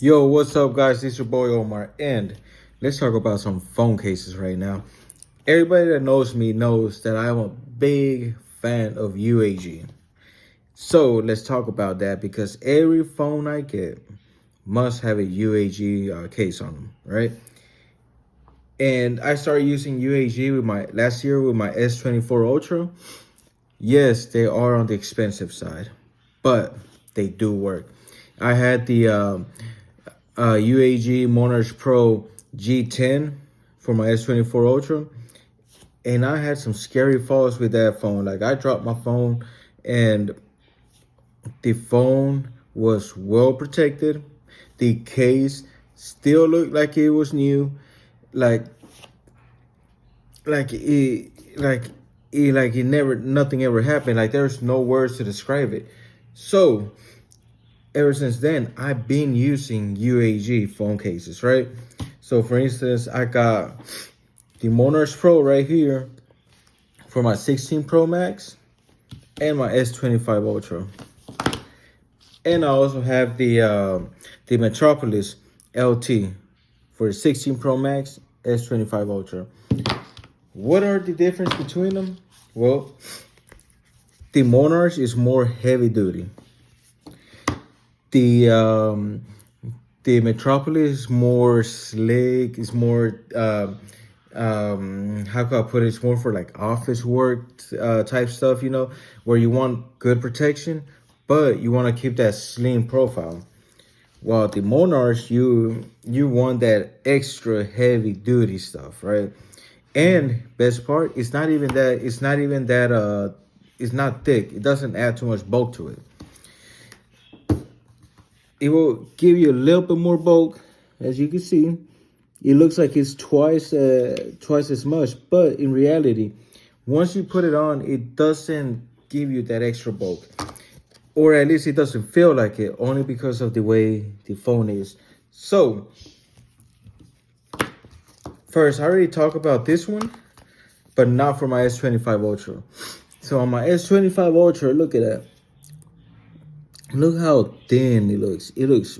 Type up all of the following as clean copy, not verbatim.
Yo, what's up, guys? This is your boy Omar, and let's talk about some phone cases right now. Everybody that knows me knows that I'm a big fan of UAG. So let's talk about that because every phone I get must have a UAG case on them, right? And I started using UAG with my last year with my S24 Ultra. Yes, they are on the expensive side, but they do work. I had the UAG Monarch Pro G10 for my S24 Ultra, and I had some scary falls with that phone. Like I dropped my phone, and the phone was well protected. The case still looked like it was new, like like it like like it never nothing ever happened. Like there's no words to describe it. So ever since then, I've been using UAG phone cases, right? So for instance, I got the Monarch Pro right here for my 16 Pro Max and my S25 Ultra. And I also have the Metropolis LT for the 16 Pro Max, S25 Ultra. What are the difference between them? Well, the Monarch is more heavy duty. The the Metropolis is more slick. It's more how can I put it? It's more for like office work type stuff, where you want good protection, but you want to keep that slim profile. While the Monarch, you want that extra heavy duty stuff, right? And best part, it's not even that. It's not even that. It's not thick. It doesn't add too much bulk to it. It will give you a little bit more bulk, as you can see. It looks like it's twice as much, but in reality, once you put it on, it doesn't give you that extra bulk, or at least it doesn't feel like it, only because of the way the phone is. So, first, I already talked about this one, but not for my S25 Ultra. So on my S25 Ultra, look at that. Look how thin it looks. It looks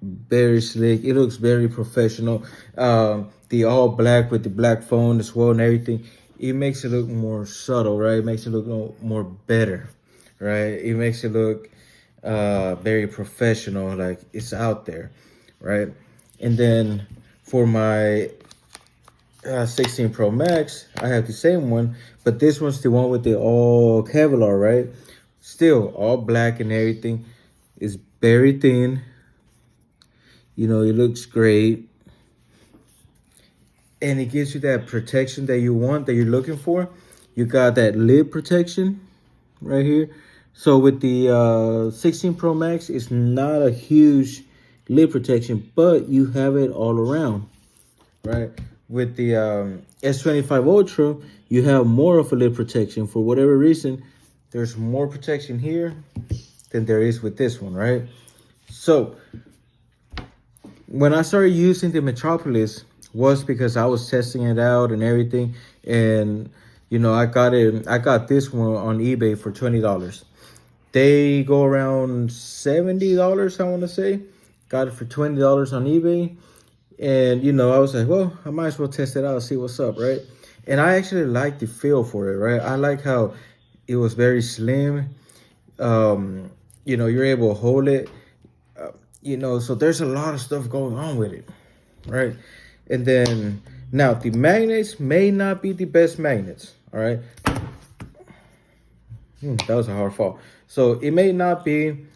very slick. It looks very professional. The all black with the black phone as well and everything. It makes it look more subtle, right? It makes it look more better, right? It makes it look very professional, like it's out there, right? And then for my 16 Pro Max, I have the same one, but this one's the one with the all Kevlar, right? Still all black and everything. It's very thin. It looks great. And it gives you that protection that you want, that you're looking for. You got that lid protection right here. So with the 16 Pro Max, it's not a huge lid protection, but you have it all around, right? With the S25 Ultra, you have more of a lid protection. For whatever reason, there's more protection here than there is with this one, right? So when I started using the Metropolis was because I was testing it out and everything. And, I got this one on eBay for $20. They go around $70, I want to say. Got it for $20 on eBay. And, I was like, well, I might as well test it out, see what's up, right? And I actually like the feel for it, right? I like how it was very slim. You're able to hold it. So there's a lot of stuff going on with it, right? And then now the magnets may not be the best magnets, all right? That was a hard fall. So it may not be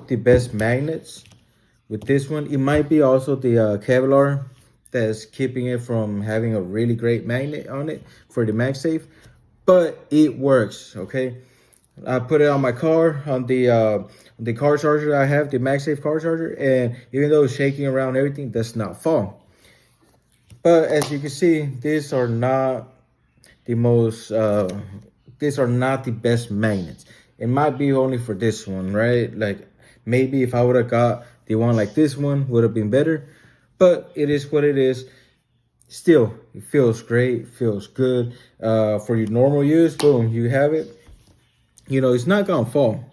the best magnets with this one. It might be also the Kevlar that's keeping it from having a really great magnet on it for the MagSafe, but it works, okay? I put it on my car, on the car charger I have, the MagSafe car charger, and even though it's shaking around everything, does not fall. But as you can see, these are not the best magnets. It might be only for this one, right? Like maybe if I would have got the one like this one, would have been better. But it is what it is. Still, it feels great, feels good. For your normal use, boom, you have it. It's not gonna fall.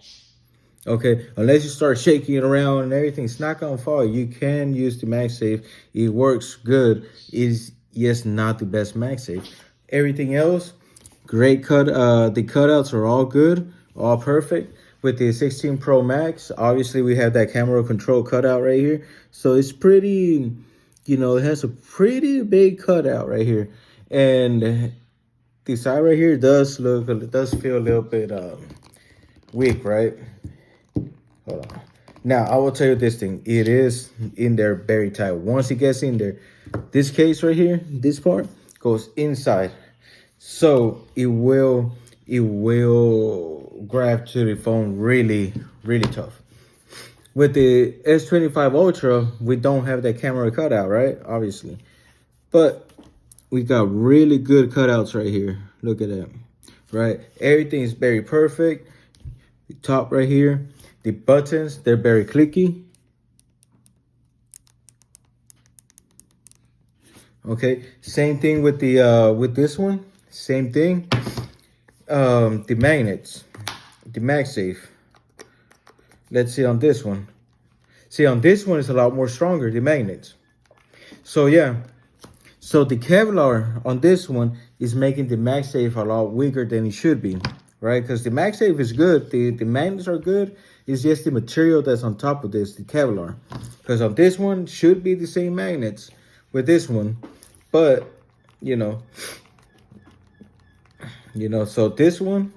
Okay, unless you start shaking it around and everything, it's not gonna fall. You can use the MagSafe. It works good. Is yes, not the best MagSafe. Everything else, great cut. The cutouts are all good, all perfect. With the 16 Pro Max, obviously we have that camera control cutout right here. So it's pretty, it has a pretty big cutout right here. And the side right here it does feel a little bit weak, right? Hold on. Now, I will tell you this thing. It is in there very tight. Once it gets in there, this case right here, this part, goes inside. So it will grab to the phone really, really tough. With the S25 Ultra, we don't have that camera cutout, right? Obviously. But we got really good cutouts right here. Look at that. Right? Everything is very perfect. The top right here. The buttons, they're very clicky. Okay, same thing with the with this one. Same thing. The magnets, the MagSafe. Let's see on this one. See, on this one is a lot more stronger, the magnets. So yeah, so the Kevlar on this one is making the MagSafe a lot weaker than it should be, right? Because the MagSafe is good, the magnets are good. It's just the material that's on top of this, the Kevlar. Because on this one should be the same magnets with this one, but so this one,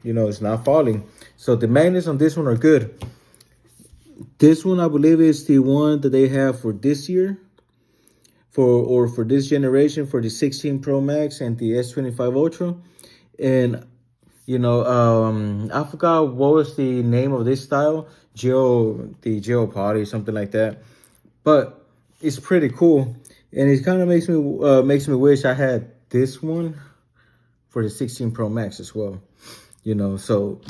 it's not falling. So the magnets on this one are good. This one, I believe, is the one that they have for this year, for this generation, for the 16 Pro Max and the S25 Ultra. And I forgot what was the name of this style, the Geopod or something like that. But it's pretty cool, and it kind of makes me wish I had this one for the 16 Pro Max as well. So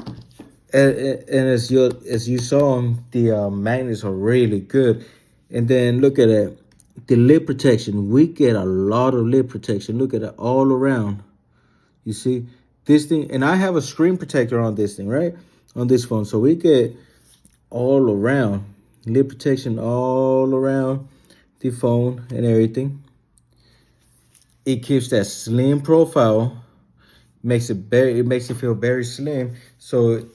and as you saw, the magnets are really good. And then look at it, the lid protection. We get a lot of lid protection. Look at it all around. You see this thing, and I have a screen protector on this thing, right? On this phone. So we get all around lid protection all around the phone and everything. It keeps that slim profile, makes it feel very slim. So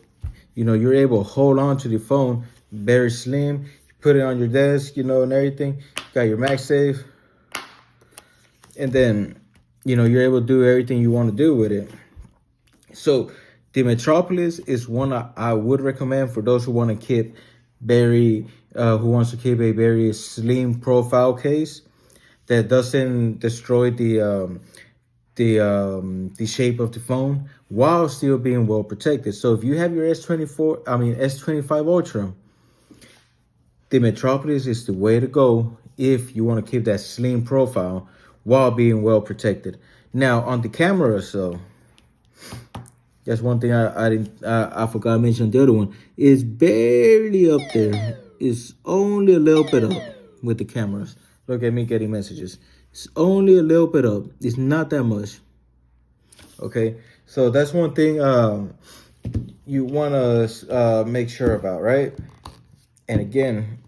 you're able to hold on to the phone very slim. You put it on your desk, and everything. You got your MagSafe, and then you're able to do everything you want to do with it. So the Metropolis is one I would recommend for those who want to keep who wants to keep a very slim profile case that doesn't destroy the shape of the phone while still being well protected. So if you have your S25 Ultra, the Metropolis is the way to go if you want to keep that slim profile while being well protected. Now on the camera, so that's one thing I forgot to mention. The other one is barely up there. It's only a little bit up with the cameras. Look at me getting messages. It's only a little bit up. It's not that much. Okay, so that's one thing you want to make sure about, right? And again,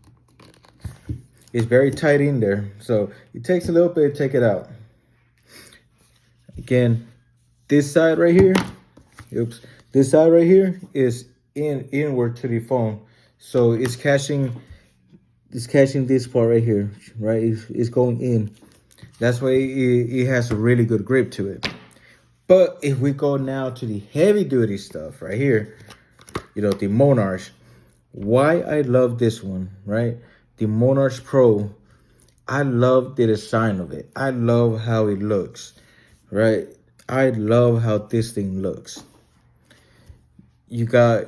it's very tight in there, so it takes a little bit to take it out. Again, this side right here, this side right here is inward to the phone, so it's catching this part right here, right? It's going in. That's why it has a really good grip to it. But if we go now to the heavy duty stuff right here, the Monarch, why I love this one, right? The Monarch Pro, I love the design of it. I love how it looks, right? I love how this thing looks. You got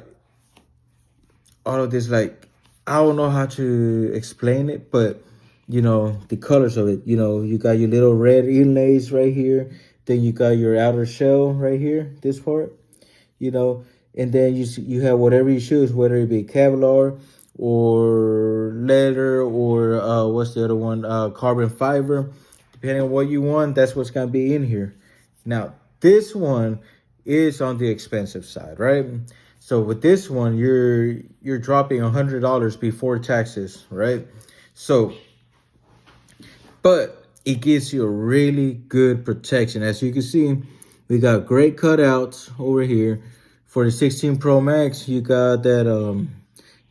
all of this, like, I don't know how to explain it, but the colors of it, you got your little red inlays right here. Then you got your outer shell right here, this part, and then you have whatever you choose, whether it be Kevlar or leather or what's the other one, carbon fiber. Depending on what you want, that's what's gonna be in here. Now, this one is on the expensive side, right? So with this one, you're dropping $100 before taxes, right? So, but it gives you a really good protection. As you can see, we got great cutouts over here. For the 16 Pro Max, you got that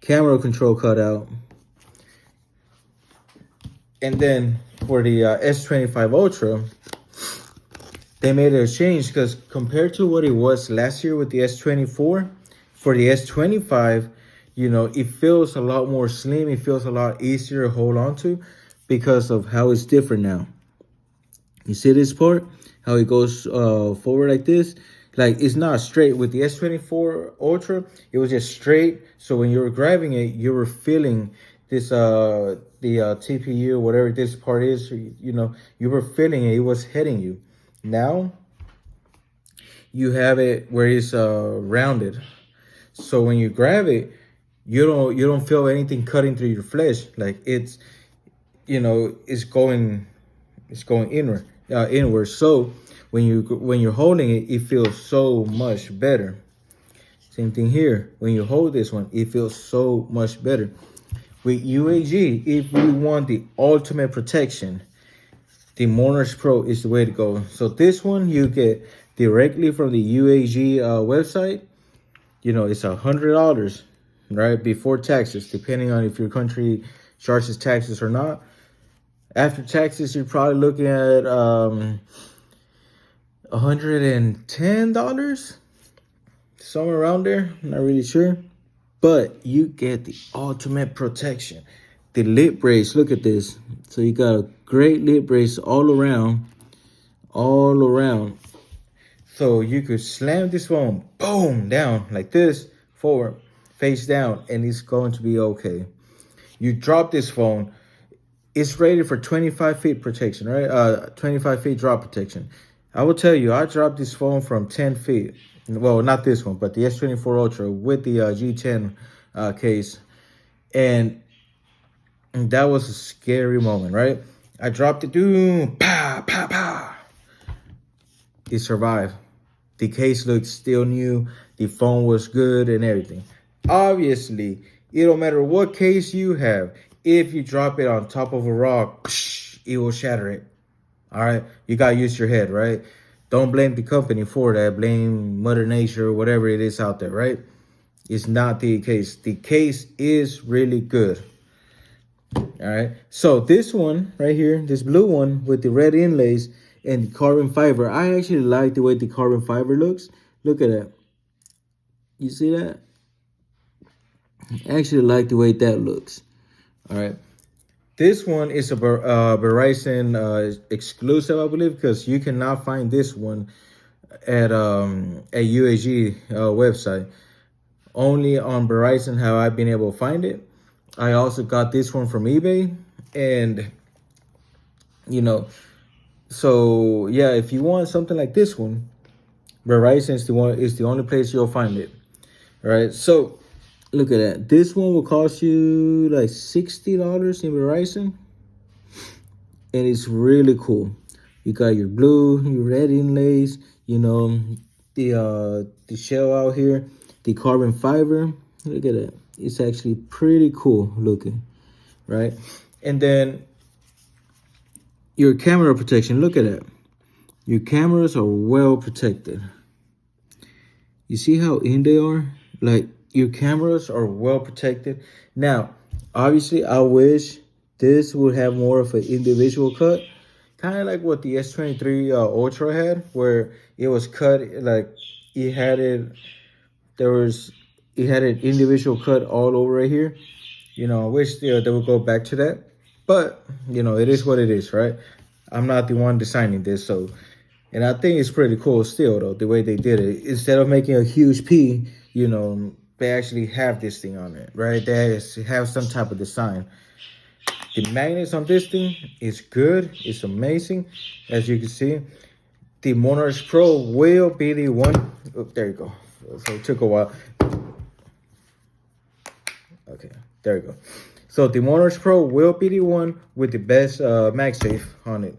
camera control cutout. And then for the S25 Ultra, they made a change because compared to what it was last year with the S24, for the S25, you know, it feels a lot more slim. It feels a lot easier to hold on to because of how it's different now. You see this part? How it goes forward like this? Like, it's not straight. With the S24 Ultra, it was just straight. So when you were grabbing it, you were feeling this, the TPU, whatever this part is, you know, you were feeling it. It was hitting you. Now, you have it where it's rounded. So when you grab it, you don't feel anything cutting through your flesh. Like, it's, you know, it's going inward. So when you're holding it, it feels so much better. Same thing here. When you hold this one, it feels so much better. With UAG, if you want the ultimate protection, the Monarch Pro is the way to go. So this one you get directly from the UAG website. You know, it's $100, right, before taxes, depending on if your country charges taxes or not. After taxes, you're probably looking at $110, somewhere around there. I'm not really sure, but you get the ultimate protection. The lip brace, look at this. So you got a great lip brace all around. So you could slam this phone, boom, down like this, forward, face down, and it's going to be okay. You drop this phone, it's rated for 25 feet protection, right? 25 feet drop protection. I will tell you, I dropped this phone from 10 feet. Well, not this one, but the S24 Ultra with the G10 case. And that was a scary moment, right? I dropped it, boom, pow, pow, pow. It survived. The case looked still new. The phone was good and everything. Obviously, it don't matter what case you have. If you drop it on top of a rock, it will shatter it. All right? You got to use your head, right? Don't blame the company for that. Blame Mother Nature or whatever it is out there, right? It's not the case. The case is really good. All right? So this one right here, this blue one with the red inlays and the carbon fiber, I actually like the way the carbon fiber looks. Look at that. You see that? I actually like the way that looks. All right. This one is a Verizon exclusive, I believe, because you cannot find this one at UAG website. Only on Verizon have I been able to find it. I also got this one from eBay, and you know, so yeah, if you want something like this one, Verizon is the only place you'll find it. All right, so look at that. This one will cost you like $60 in Verizon, and it's really cool. You got your blue, your red inlays, you know, the shell out here, the carbon fiber. Look at that. It's actually pretty cool looking, right? And then your camera protection. Look at that. Your cameras are well protected. You see how in they are? Like, your cameras are well protected. Now, obviously, I wish this would have more of an individual cut. Kind of like what the S23 Ultra had, where it was cut, like, it had an individual cut all over right here. You know, I wish they would go back to that. But, you know, it is what it is, right? I'm not the one designing this, so... And I think it's pretty cool still, though, the way they did it. Instead of making a huge P, you know, they actually have this thing on it, right? They have some type of design. The magnets on this thing is good. It's amazing. As you can see, the Monarch Pro will be the one. Oh, there you go. So it took a while. Okay, there you go. So the Monarch Pro will be the one with the best MagSafe on it.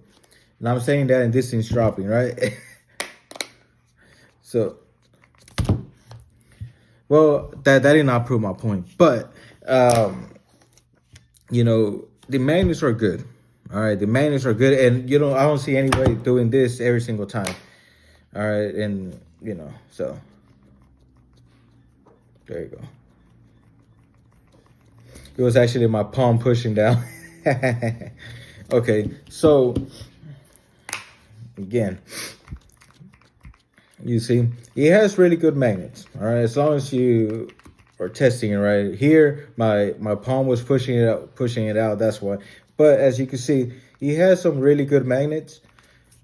And I'm saying that and this thing's dropping, right? So Well, that did not prove my point, but you know, the magnets are good. All right, the magnets are good, and you know, I don't see anybody doing this every single time. All right, and you know, so there you go. It was actually my palm pushing down. Okay, so again, you see, it has really good magnets. All right, as long as you are testing it right. Here, my palm was pushing it out. That's why. But as you can see, it has some really good magnets.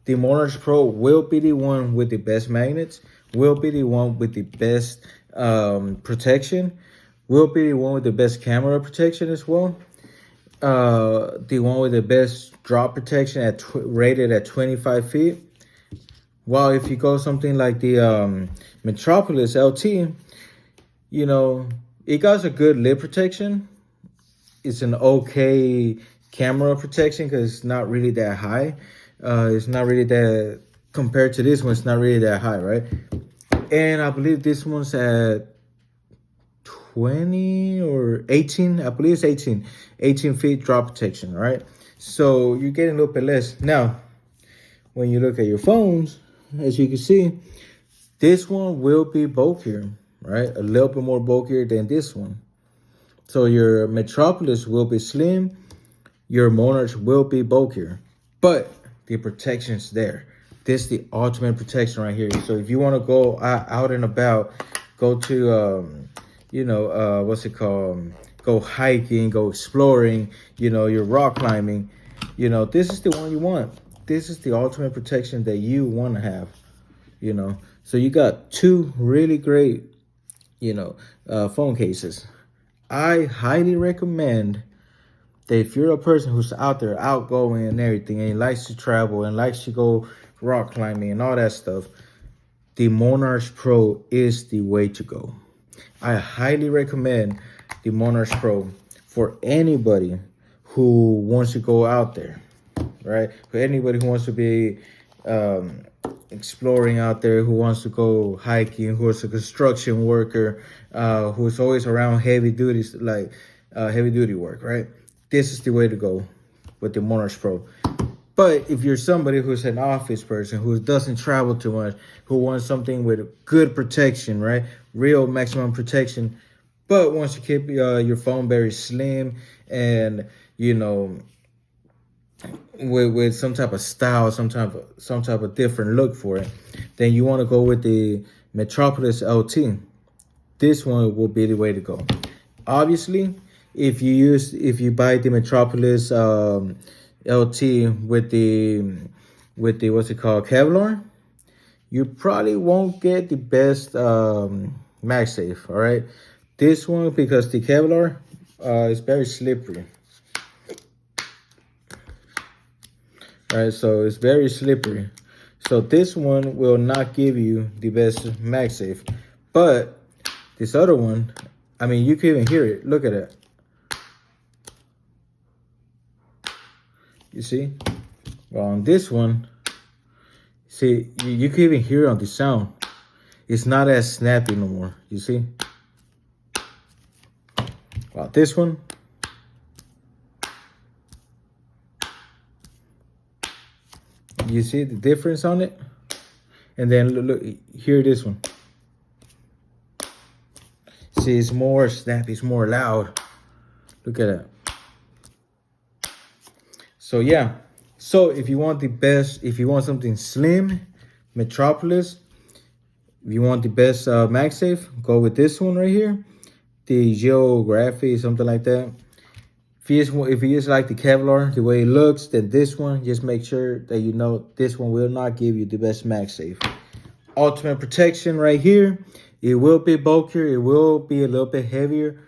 The Monarch Pro will be the one with the best magnets. Will be the one with the best protection. Will be the one with the best camera protection as well. The one with the best drop protection rated at 25 feet. While if you go something like the Metropolis LT, you know, it got a good lid protection. It's an okay camera protection because it's not really that high. It's not really that, compared to this one, it's not really that high, right? And I believe this one's at 20 or 18. I believe it's 18 feet drop protection, right? So you're getting a little bit less. Now, when you look at your phones, as you can see, this one will be bulkier, right? A little bit more bulkier than this one. So your Metropolis will be slim, your Monarch will be bulkier, but the protection's there. This is the ultimate protection right here. So if you want to go out and about, go to, you know, what's it called? Go hiking, go exploring, you know, you're rock climbing, you know, this is the one you want. This is the ultimate protection that you want to have, you know. So you got two really great, you know, phone cases. I highly recommend that if you're a person who's out there, outgoing and everything, and likes to travel and likes to go rock climbing and all that stuff, the Monarch Pro is the way to go. I highly recommend the Monarch Pro for anybody who wants to go out there, right? For anybody who wants to be exploring out there, who wants to go hiking, who's a construction worker, who's always around heavy duties, like heavy duty work, right? This is the way to go with the Monarch Pro. But if you're somebody who's an office person, who doesn't travel too much, who wants something with good protection, right? Real maximum protection, but wants to keep your phone very slim and, you know, with some type of style, some type of different look for it, then you want to go with the Metropolis LT. This one will be the way to go. Obviously, if you buy the Metropolis LT with the what's it called, Kevlar, you probably won't get the best MagSafe. All right, this one, because the Kevlar is very slippery. All right, so it's very slippery. So this one will not give you the best MagSafe. But this other one, I mean, you can even hear it. Look at it. You see? Well, on this one, see, you can even hear it on the sound. It's not as snappy no more. You see? Well, this one, you see the difference on it? And then look, hear this one. See, it's more snappy, it's more loud. Look at that. So yeah, so if you want the best, if you want something slim, Metropolis, if you want the best MagSafe, go with this one right here, the Geography, something like that. If you just like the Kevlar, the way it looks, then this one, just make sure that you know this one will not give you the best MagSafe. Ultimate protection right here. It will be bulkier, it will be a little bit heavier,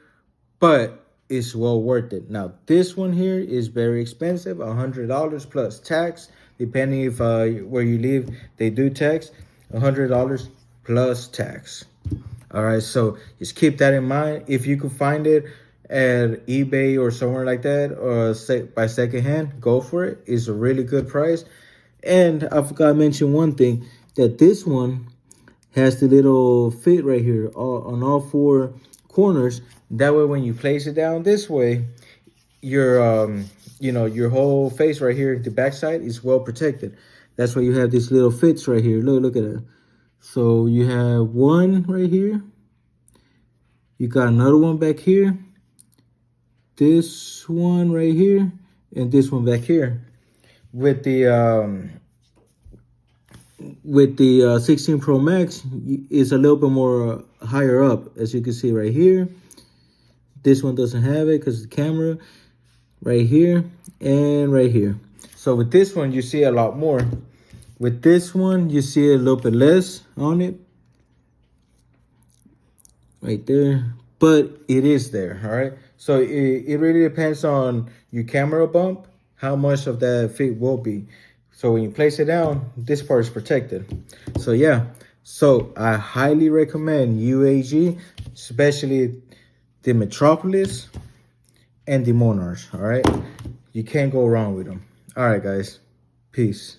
but it's well worth it. Now, this one here is very expensive, $100 plus tax. Depending if where you live, they do tax, $100 plus tax. All right, so just keep that in mind. If you can find it at eBay or somewhere like that, or by secondhand, go for it. It's a really good price. And I forgot to mention one thing, that this one has the little fit right here on all four corners. That way, when you place it down this way, your you know, your whole face right here, the backside is well protected. That's why you have these little fits right here. Look at it. So you have one right here. You got another one back here. This one right here, and this one back here. With the 16 Pro Max, it's a little bit more higher up, as you can see right here. This one doesn't have it because the camera right here and right here. So with this one, you see a lot more. With this one, you see a little bit less on it. Right there. But it is there, all right? So it really depends on your camera bump, how much of that fit will be. So when you place it down, this part is protected. So yeah, so I highly recommend UAG, especially the Metropolis and the Monarch, all right? You can't go wrong with them. All right, guys, peace.